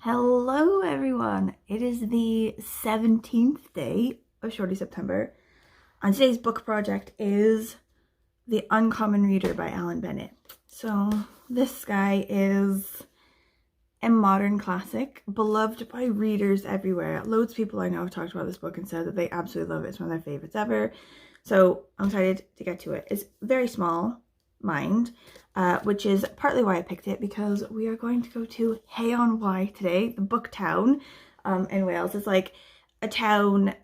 Hello everyone, it is the 17th day of Shorty September and today's book project is The Uncommon Reader by Alan Bennett. So this guy is a modern classic, beloved by readers everywhere. Loads of people I know have talked about this book and said that they absolutely love it. It's one of their favorites ever. So I'm excited to get to it. It's very small, mind, which is partly why I picked it, because we are going to go to Hay-on-Wye today, the book town in Wales. It's like a town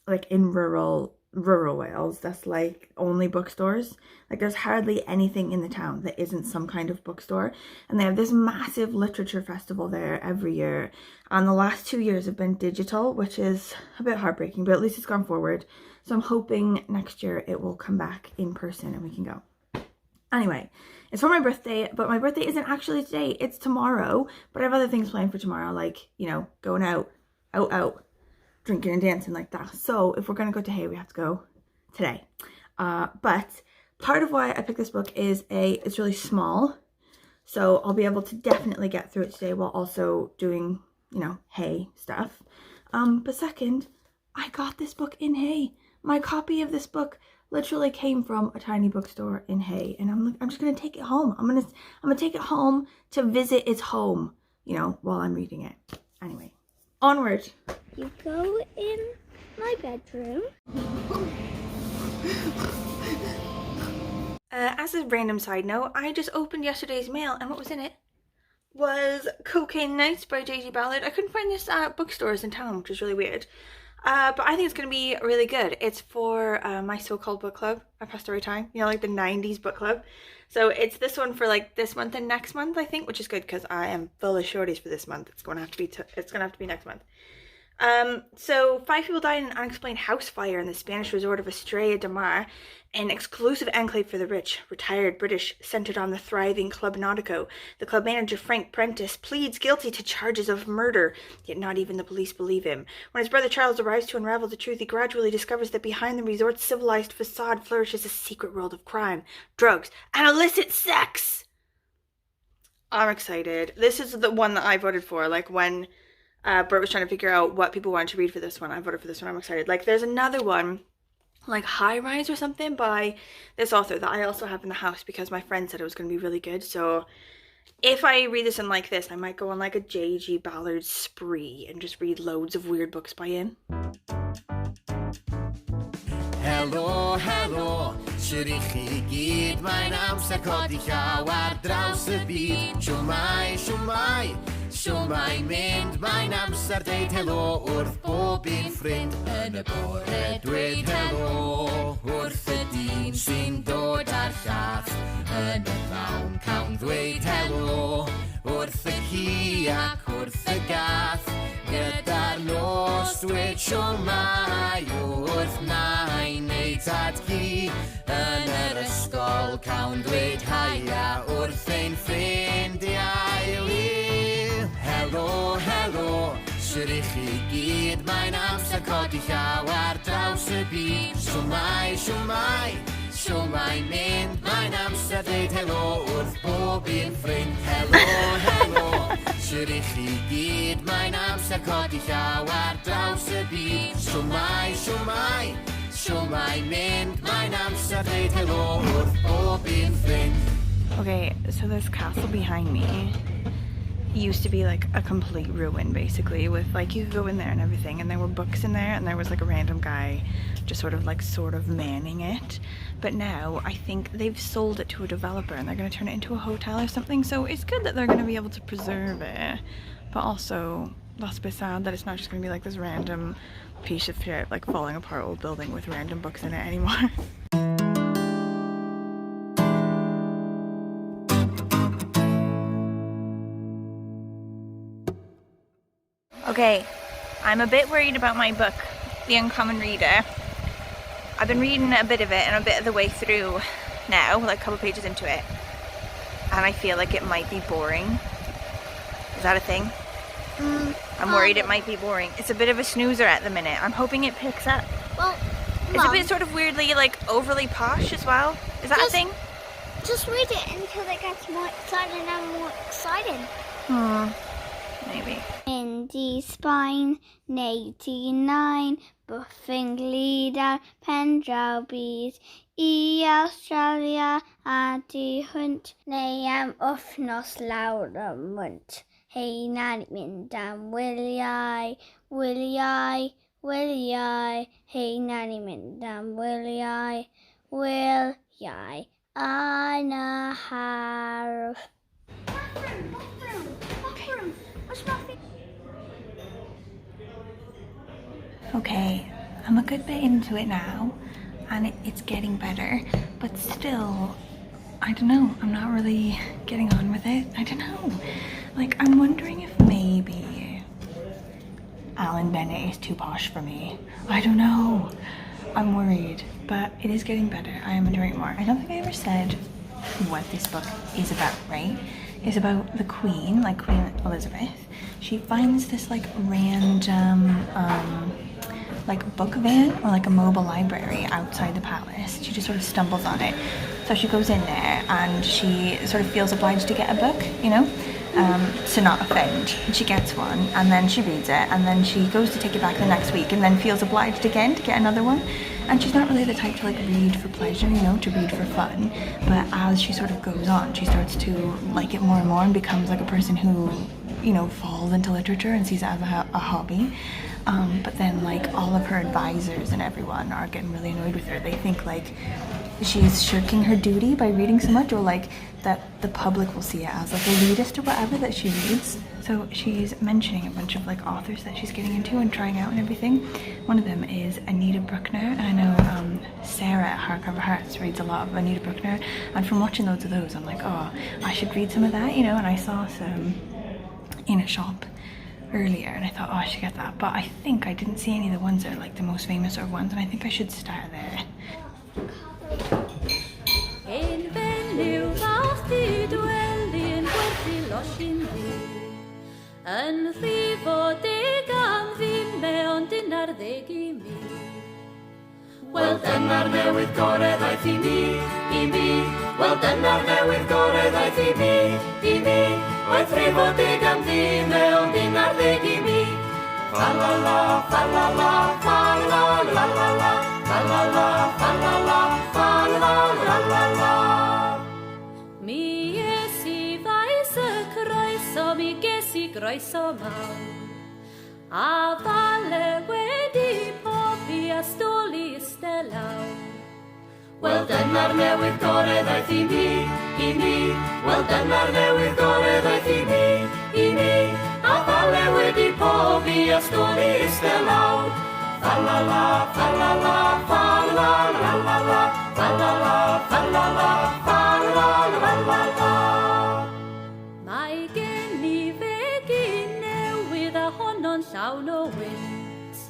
like in rural Wales that's like only bookstores. Like there's hardly anything in the town that isn't some kind of bookstore, and they have this massive literature festival there every year, and the last 2 years have been digital, which is a bit heartbreaking, but at least it's gone forward. So I'm hoping next year it will come back in person and we can go. Anyway, it's for my birthday, but my birthday isn't actually today, it's tomorrow. But I have other things planned for tomorrow, like, you know, going out, drinking and dancing like that. So if we're gonna go to Hay, we have to go today. But part of why I picked this book is it's really small, so I'll be able to definitely get through it today while also doing, you know, Hay stuff. But second, I got this book in Hay. My copy of this book literally came from a tiny bookstore in Hay, and I'm just gonna take it home. I'm gonna take it home to visit its home, you know, while I'm reading it. Anyway, onward. You go in my bedroom. As a random side note, I just opened yesterday's mail, and what was in it was Cocaine Nights by J.G. Ballard. I couldn't find this at bookstores in town, which is really weird. But I think it's going to be really good. It's for my so-called book club at Pastory Time. You know, like the 90s book club. So it's this one for like this month and next month, I think, which is good because I am full of shorties for this month. It's going to have to be next month. So 5 people died in an unexplained house fire in the Spanish resort of Estrella de Mar, an exclusive enclave for the rich, retired British, centered on the thriving Club Nautico. The club manager, Frank Prentice, pleads guilty to charges of murder, yet not even the police believe him. When his brother Charles arrives to unravel the truth, he gradually discovers that behind the resort's civilized facade flourishes a secret world of crime, drugs, and illicit sex! I'm excited. This is the one that I voted for, like when Bert was trying to figure out what people wanted to read for this one. I voted for this one. I'm excited. Like, there's another one, like High Rise or something, by this author that I also have in the house because my friend said it was going to be really good. So if I read this and like this, I might go on like a J.G. Ballard spree and just read loads of weird books by him. Helo, helo, shwri chi gyd, mae'n amser codi llaw ar draws y byd. Siwmai, siwmai, siwmai mynd, mae'n amser deud helo wrth bob un ffrind. Yn y bore dweud helo wrth y dyn sy'n dod ar llath. Yn y ddawn cawn ddweud helo wrth y ci ac wrth y gath. Gyda'r nos dweud siwmai wrth nain neu tad ci. Yn yr ysgol cawn dweud haia wrth ein ffrindiau wir. Helo, helo, shwri chi gyd, mae'n amser codi llaw ar draws y byd. Siwmai, siwmai, siwmai mynd, mae'n amser deud helo wrth bob un ffrind. Helo, helo, shwri chi gyd, mae'n amser codi llaw ar draws y byd. Siwmai, siwmai, siwmai mynd, mae'n amser deud helo wrth bob un ffrind. Okay, so this castle behind me used to be like a complete ruin, basically, with like, you could go in there and everything, and there were books in there, and there was like a random guy just sort of manning it. But now I think they've sold it to a developer and they're going to turn it into a hotel or something, so it's good that they're going to be able to preserve it, but also that's a bit sad that it's not just going to be like this random piece of shit, like falling apart old building with random books in it anymore. Okay, I'm a bit worried about my book, The Uncommon Reader. I've been reading a bit of it and a bit of the way through now, like a couple pages into it, and I feel like it might be boring. Is that a thing? I'm worried it might be boring. It's a bit of a snoozer at the minute. I'm hoping it picks up. Well, it's Mom, a bit sort of weirdly like overly posh as well. Is that a thing? Just read it until it gets more exciting and more exciting. maybe. Indy Spine, 89, Buffing Leader, Pendraw Bees, Australia, a di hwnt, neu am wythnos lawr y mwnt. Hei na'n mynd am wyliau, wyliau, wyliau, hei na'n mynd am wyliau, wyliau, yn y hardd. Okay, I'm a good bit into it now, and it's getting better, but still, I don't know, I'm not really getting on with it. I don't know. Like, I'm wondering if maybe Alan Bennett is too posh for me. I don't know. I'm worried, but it is getting better. I am enjoying it more. I don't think I ever said what this book is about, right? It's about the Queen, like Queen Elizabeth. She finds this like random like book van or like a mobile library outside the palace. She just sort of stumbles on it. So she goes in there and she sort of feels obliged to get a book, you know, to not offend. And she gets one and then she reads it and then she goes to take it back the next week and then feels obliged again to get another one. And she's not really the type to like read for pleasure, you know, to read for fun. But as she sort of goes on, she starts to like it more and more and becomes like a person who, you know, falls into literature and sees it as a hobby. But then like all of her advisors and everyone are getting really annoyed with her. They think like she's shirking her duty by reading so much, or like that the public will see it as like elitist or whatever that she reads. So she's mentioning a bunch of like authors that she's getting into and trying out and everything. One of them is Anita Bruckner, and I know Sarah at Hardcover Hearts reads a lot of Anita Bruckner, and from watching loads of those I'm like, oh, I should read some of that, you know. And I saw some in a shop earlier and I thought, oh, I should get that, but I think I didn't see any of the ones that are like the most famous or ones, and I think I should start there. Wel dyna'r newydd gore ddaeth I mi. Wel dyna'r newydd gore ddaeth I mi. Oedd 30 am ddim mewn 11 I mi. Fa la la, fa la la, fa la la la la, fa la la, fa la la, fa la la la la. Mi es I faes y croeso, mi ges I groeso mawr. A falle wedi pobi a stoli ystelaw. Wel dyna'r newydd gore ddaeth I mi. Wel dyna'r newydd gore ddaeth I mi. A falle wedi pobi a stoli ystelaw. Fa la la, fa la la, fa la la la la, fa la la, fa la la, fa la la la la. Mae gen I fegin newydd a honno'n llawn o wynt.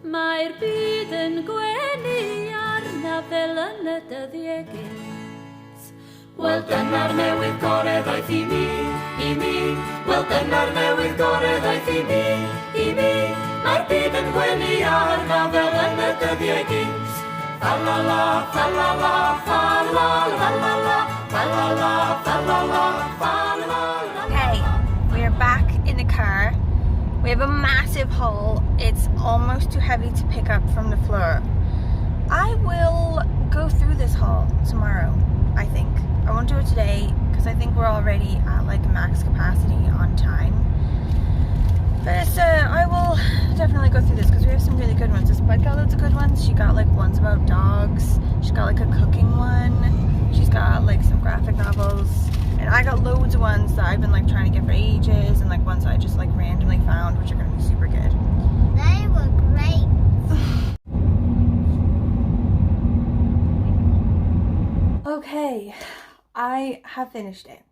Mae'r byd yn gwenu arnaf fel yn y dyddiau gynt. Wel dyna'r newydd gore ddaeth I mi. Wel dyna'r newydd gore ddaeth I mi. Mae'r byd yn gwenu arnaf fel yn y dyddiau gynt. Fa la la, fa la la, fa la la la la, fa la la, fa la la, fa la la la. Okay, we are back in the car. We have a massive haul. It's almost too heavy to pick up from the floor. I will go through this haul tomorrow, I think. I won't do it today because I think we're already at like max capacity on time. But I will definitely go through this because we have some really good ones. This bud got loads of good ones. She got like ones about dogs. She's got like a cooking one. She's got like some graphic novels. And I got loads of ones that I've been like trying to get for ages, and like ones that I just like randomly found, which are going to be super good. They were great. Okay, I have finished it.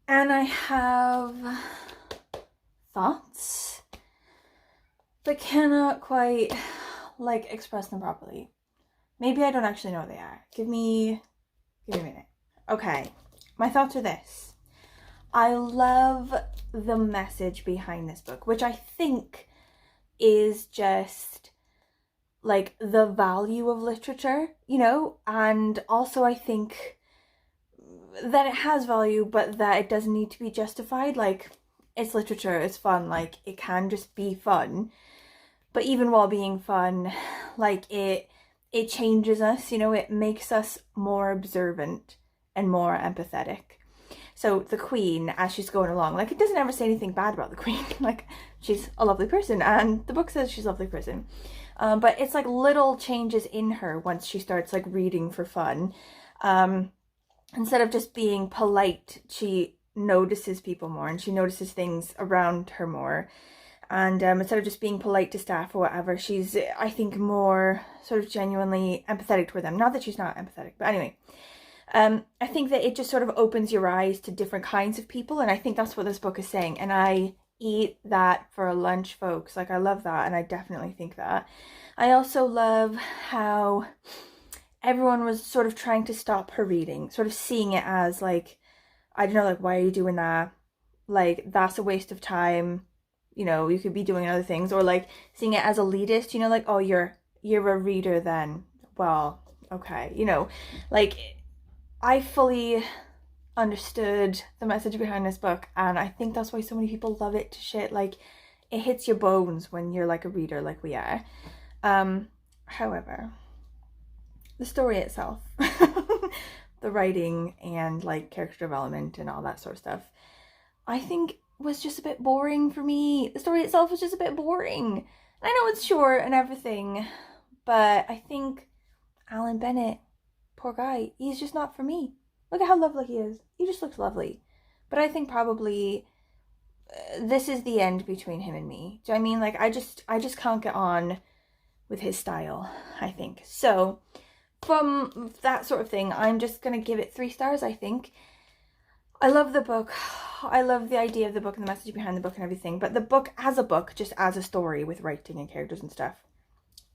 And I have thoughts, but cannot quite like express them properly. Maybe I don't actually know what they are. Give me a minute. Okay, my thoughts are this. I love the message behind this book, which I think is just like the value of literature, you know, and also I think that it has value, but that it doesn't need to be justified. Like, it's literature, it's fun, like it can just be fun. But even while being fun, like it changes us, you know, it makes us more observant and more empathetic. So the Queen, as she's going along, like it doesn't ever say anything bad about the Queen. Like she's a lovely person, and the book says she's a lovely person. But it's like little changes in her once she starts like reading for fun. Instead of just being polite, she notices people more, and she notices things around her more. And instead of just being polite to staff or whatever, she's, I think, more sort of genuinely empathetic toward them. Not that she's not empathetic, but anyway. I think that it just sort of opens your eyes to different kinds of people, and I think that's what this book is saying. And I eat that for lunch, folks. Like, I love that, and I definitely think that. I also love how everyone was sort of trying to stop her reading, sort of seeing it as like, I don't know, like, why are you doing that? Like, that's a waste of time. You know, you could be doing other things, or like seeing it as elitist, you know, like, oh, you're a reader then. Well, okay, you know, like I fully understood the message behind this book, and I think that's why so many people love it to shit. Like, it hits your bones when you're like a reader, like we are. However, the story itself, the writing and like character development and all that sort of stuff, I think was just a bit boring for me. The story itself was just a bit boring. I know it's short and everything, but I think Alan Bennett, poor guy, he's just not for me. Look at how lovely he is. He just looks lovely. But I think probably this is the end between him and me. Do you know what I mean? Like, I just can't get on with his style, I think. So from that sort of thing, I'm just gonna give it 3 stars, I think. I love the book. I love the idea of the book and the message behind the book and everything, but the book as a book, just as a story with writing and characters and stuff,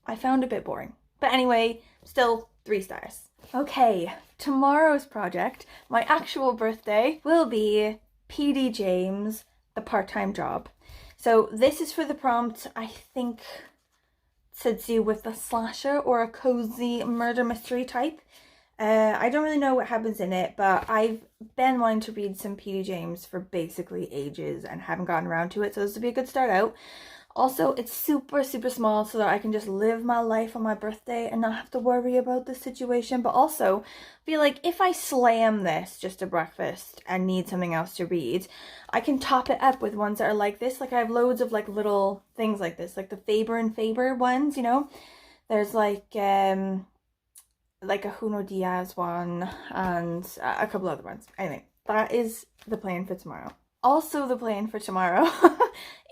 I found a bit boring. But anyway, still 3 stars. Okay, tomorrow's project, my actual birthday, will be PD James, The Part-Time Job. So this is for the prompt, I think, to do with a slasher or a cozy murder mystery type. I don't really know what happens in it, but I've been wanting to read some PD James for basically ages and haven't gotten around to it, so this would be a good start out. Also, it's super small, so that I can just live my life on my birthday and not have to worry about the situation, but also feel like if I slam this just to breakfast and need something else to read, I can top it up with ones that are like this. Like, I have loads of like little things like this, like the Faber and Faber ones, you know? There's like a Juno Diaz one and a couple other ones. Anyway, that is the plan for tomorrow. Also, the plan for tomorrow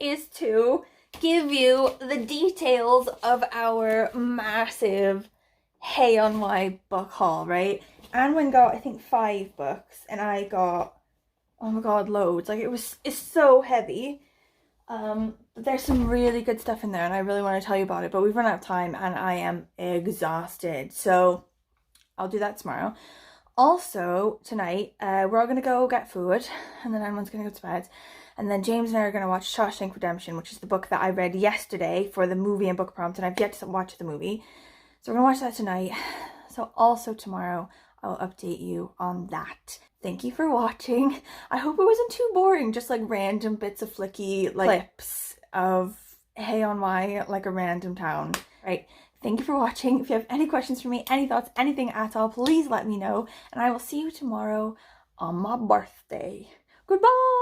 is to give you the details of our massive Hay-on-Wye book haul, right? Anwen got, I think, 5 books, and I got, oh my god, loads. Like, it's so heavy. There's some really good stuff in there, and I really want to tell you about it, but we've run out of time, and I am exhausted. So I'll do that tomorrow. Also, tonight, we're all going to go get food, and then everyone's going to go to bed. And then James and I are going to watch Shawshank Redemption, which is the book that I read yesterday for the movie and book prompt, and I've yet to watch the movie. So we're going to watch that tonight. So also tomorrow, I'll update you on that. Thank you for watching. I hope it wasn't too boring, just like random bits of flicky like clips of Hay-on-Wye, like a random town. Right. Thank you for watching. If you have any questions for me, any thoughts, anything at all, please let me know. And I will see you tomorrow on my birthday. Goodbye!